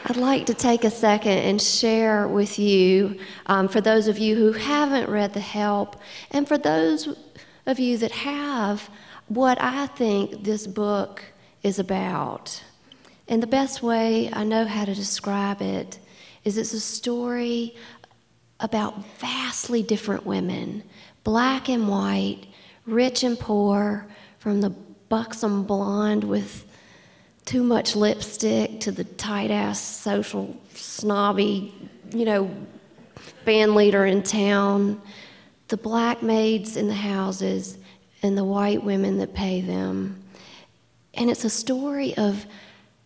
I'd like to take a second and share with you, for those of you who haven't read The Help, and for those of you that have, what I think this book is about. And the best way I know how to describe it is it's a story about vastly different women, black and white, rich and poor, from the buxom blonde with too much lipstick to the tight-ass social snobby, band leader in town, the black maids in the houses and the white women that pay them. And it's a story of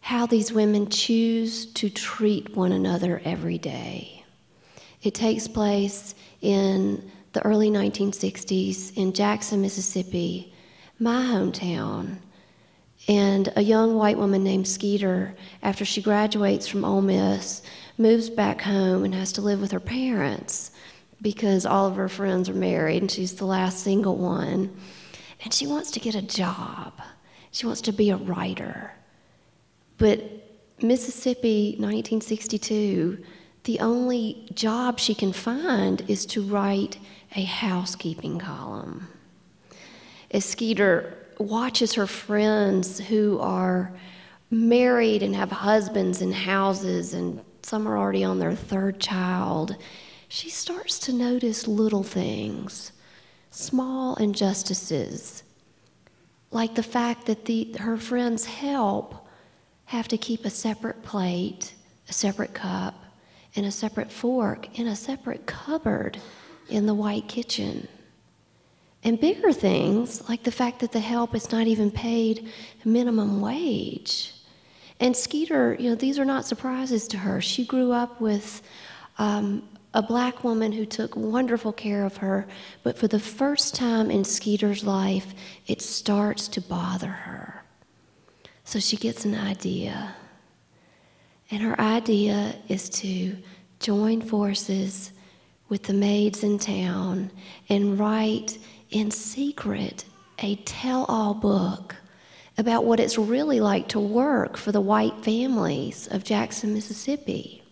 how these women choose to treat one another every day. It takes place in the early 1960s in Jackson, Mississippi, my hometown. And a young white woman named Skeeter, after she graduates from Ole Miss, moves back home and has to live with her parents because all of her friends are married and she's the last single one. And she wants to get a job. She wants to be a writer. But Mississippi, 1962, the only job she can find is to write a housekeeping column. As Skeeter watches her friends who are married and have husbands and houses, and some are already on their third child, she starts to notice little things, small injustices, like the fact that her friends' help have to keep a separate plate, a separate cup, and a separate fork in a separate cupboard in the white kitchen. And bigger things, like the fact that the help is not even paid minimum wage. And Skeeter, these are not surprises to her. She grew up with a black woman who took wonderful care of her, but for the first time in Skeeter's life, it starts to bother her. So she gets an idea. And her idea is to join forces with the maids in town and write in secret a tell-all book about what it's really like to work for the white families of Jackson, Mississippi.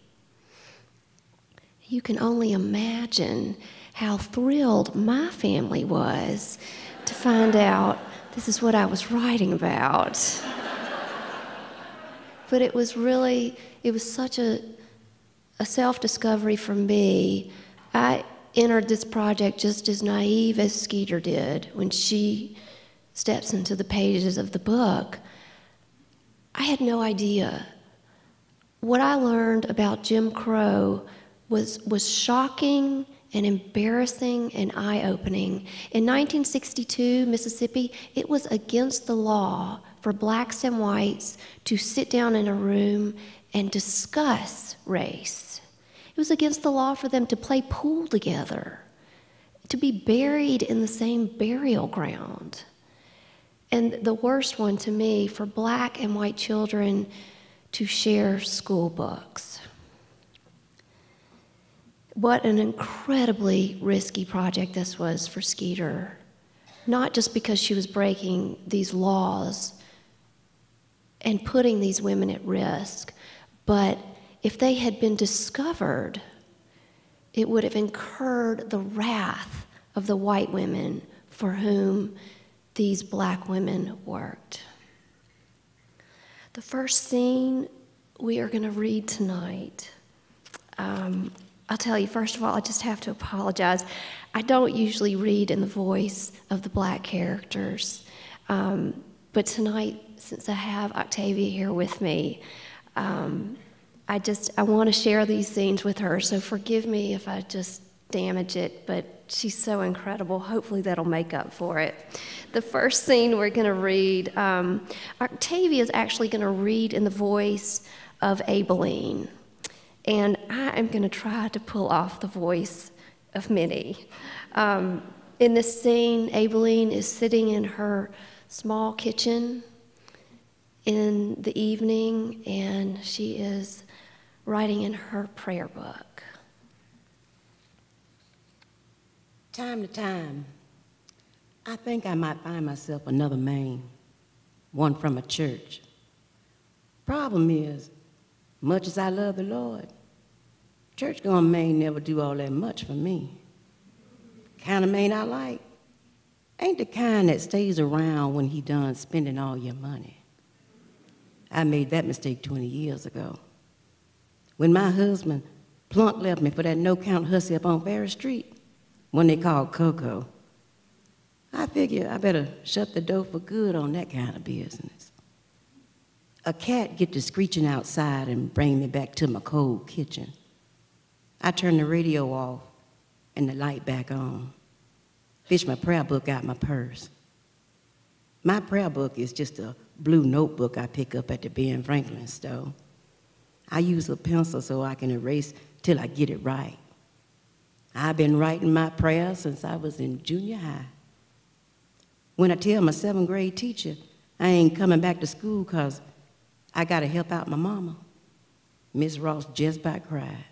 You can only imagine how thrilled my family was to find out this is what I was writing about. But it was such a self-discovery for me. I entered this project just as naive as Skeeter did when she steps into the pages of the book. I had no idea. What I learned about Jim Crow was shocking and embarrassing and eye-opening. In 1962, Mississippi, it was against the law for blacks and whites to sit down in a room and discuss race. It was against the law for them to play pool together, to be buried in the same burial ground. And the worst one to me, for black and white children to share school books. What an incredibly risky project this was for Skeeter, not just because she was breaking these laws and putting these women at risk, but if they had been discovered, it would have incurred the wrath of the white women for whom these black women worked. The first scene we are going to read tonight, I'll tell you, first of all, I just have to apologize. I don't usually read in the voice of the black characters, but tonight, since I have Octavia here with me, I want to share these scenes with her, so forgive me if I just damage it, but she's so incredible. Hopefully that'll make up for it. The first scene we're going to read, Octavia is actually going to read in the voice of Abilene, and I am going to try to pull off the voice of Minnie. In this scene, Abilene is sitting in her small kitchen in the evening, and she is writing in her prayer book. Time to time, I think I might find myself another man, one from a church. Problem is, Much as I love the Lord, church-going man never do all that much for me. Kind of man I like ain't the kind that stays around when he done spending all your money. I made that mistake 20 years ago. When my husband plunk left me for that no-count hussy up on Ferry Street, one they called Coco, I figure I better shut the door for good on that kind of business. A cat get to screeching outside and bring me back to my cold kitchen. I turn the radio off and the light back on. Fish my prayer book out my purse. My prayer book is just a blue notebook I pick up at the Ben Franklin store. I use a pencil so I can erase till I get it right. I've been writing my prayers since I was in junior high. When I tell my 7th grade teacher I ain't coming back to school because I got to help out my mama, Miss Ross just about cried.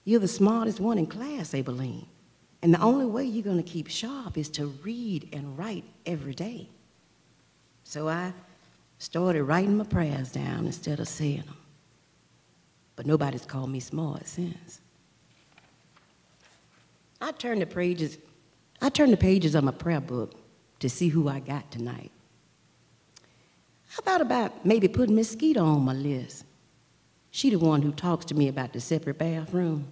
You're the smartest one in class, Abeline, and the only way you're going to keep sharp is to read and write every day. So I started writing my prayers down instead of saying them. But nobody's called me smart since. I turned the pages of my prayer book to see who I got tonight. I thought about maybe putting Miss Skeeter on my list. She the one who talks to me about the separate bathroom.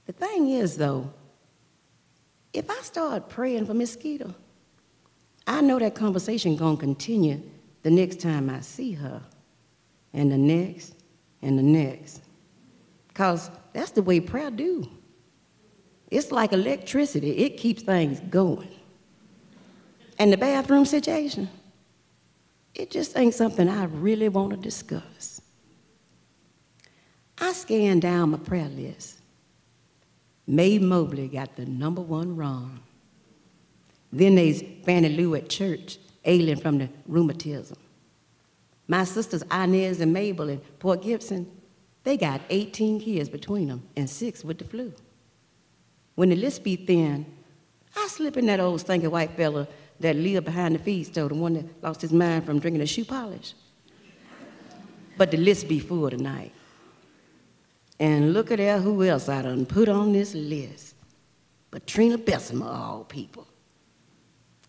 The thing is, though, if I start praying for Miss Skeeter, I know that conversation gonna continue the next time I see her, and the next, and the next. 'Cause that's the way prayer do. It's like electricity. It keeps things going. And the bathroom situation, it just ain't something I really want to discuss. I scanned down my prayer list. May Mobley got the #1 wrong. Then there's Fannie Lou at church, ailing from the rheumatism. My sisters Inez and Mabel in Port Gibson, they got 18 kids between them and 6 with the flu. When the list be thin, I slip in that old stinking white fella that lived behind the feed store, the one that lost his mind from drinking a shoe polish. But the list be full tonight. And look at there who else I done put on this list. Batrina Bessemer, of all people.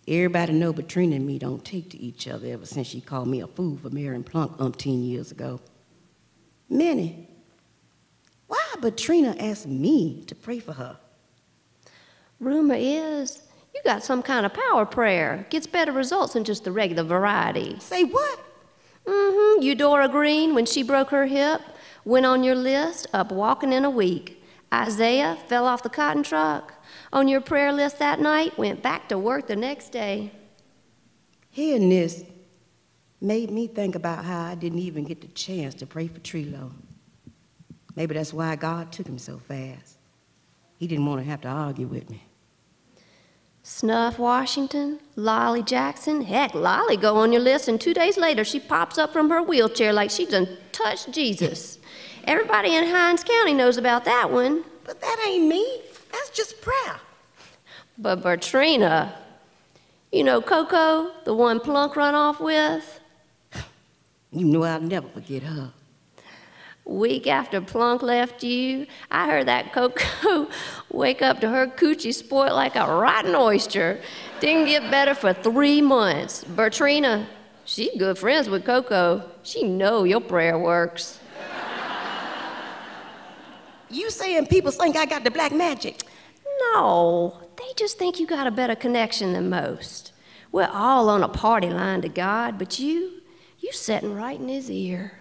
Everybody know Batrina and me don't take to each other ever since she called me a fool for marrying Plunk umpteen years ago. Minnie, why Batrina asked me to pray for her? Rumor is you got some kind of power prayer. Gets better results than just the regular variety. Say what? Eudora Green, when she broke her hip, went on your list, up walking in a week. Isaiah fell off the cotton truck. On your prayer list that night, went back to work the next day. Hearing this made me think about how I didn't even get the chance to pray for Trilo. Maybe that's why God took him so fast. He didn't want to have to argue with me. Snuff Washington, Lolly Jackson. Heck, Lolly go on your list, and 2 days later she pops up from her wheelchair like she done touched Jesus. Everybody in Hinds County knows about that one. But that ain't me. That's just prayer. But Bertrina, you know Coco, the one Plunk run off with? You know I'll never forget her. Week after Plunk left you, I heard that Coco wake up to her coochie spoiled like a rotten oyster. Didn't get better for 3 months. Bertrina, she good friends with Coco. She know your prayer works. You saying people think I got the black magic? No, they just think you got a better connection than most. We're all on a party line to God, but you sitting right in his ear.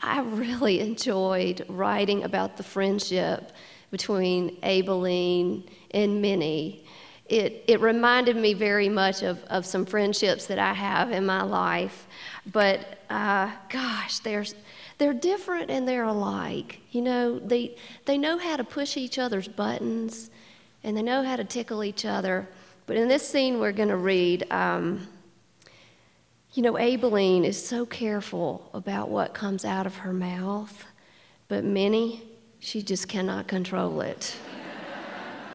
I really enjoyed writing about the friendship between Abeline and Minnie. It reminded me very much of some friendships that I have in my life. But gosh, they're different and they're alike. You know, they know how to push each other's buttons and they know how to tickle each other. But in this scene we're going to read, You know, Abilene is so careful about what comes out of her mouth, but Minnie, she just cannot control it.